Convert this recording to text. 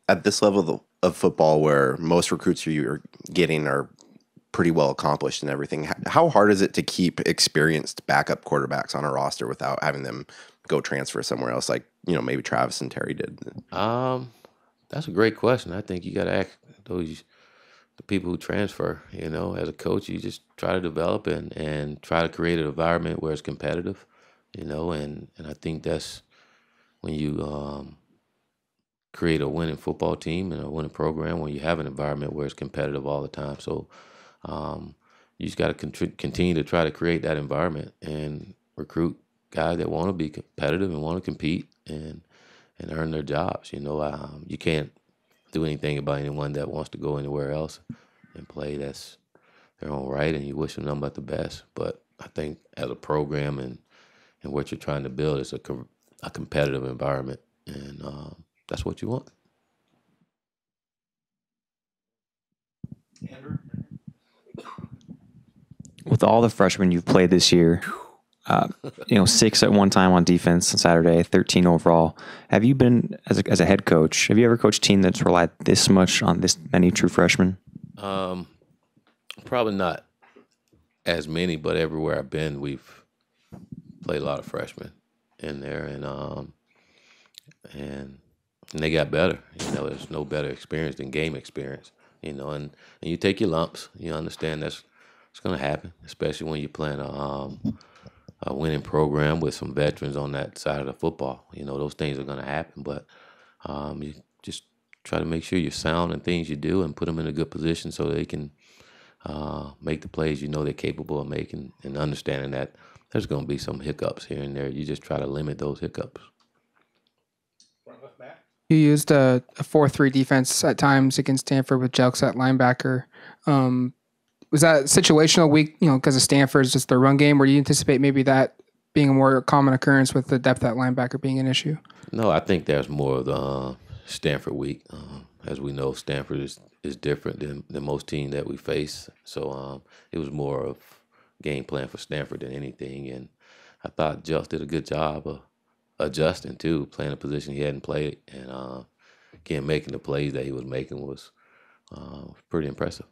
At this level of football, where most recruits you're getting are pretty well accomplished and everything, how hard is it to keep experienced backup quarterbacks on a roster without having them go transfer somewhere else, like maybe Travis and Terry did? That's a great question. I think you got to ask the people who transfer. As a coach, you just try to develop and try to create an environment where it's competitive. And I think that's when you create a winning football team and a winning program, when you have an environment where it's competitive all the time. So you just got to continue to try to create that environment and recruit guys that want to be competitive and want to compete and earn their jobs. You can't do anything about anyone that wants to go anywhere else and play. That's their own right, and you wish them nothing but the best. But I think as a program and what you're trying to build is a competitive environment, and that's what you want. Andrew? With all the freshmen you've played this year, 6 at one time on defense on Saturday, 13 overall. Have you been, as a head coach, have you ever coached a team that's relied this much on this many true freshmen? Probably not as many, but everywhere I've been, we've played a lot of freshmen in there, and they got better. There's no better experience than game experience. And you take your lumps. You understand it's going to happen, especially when you're playing a winning program with some veterans on that side of the football. Those things are going to happen, but you just try to make sure you're sound in things you do and put them in a good position so they can make the plays they're capable of making, and understanding that there's going to be some hiccups here and there. You just try to limit those hiccups. You used a 4-3 defense at times against Stanford with Jelks at linebacker. Was that situational weak, because of Stanford's just their run game, or do you anticipate maybe that being a more common occurrence with the depth at linebacker being an issue? No, I think there's more of the Stanford week. As we know, Stanford is different than most teams that we face. So it was more of game plan for Stanford than anything. And I thought Jelks did a good job of adjusting too, playing a position he hadn't played, and again making the plays that he was making was pretty impressive.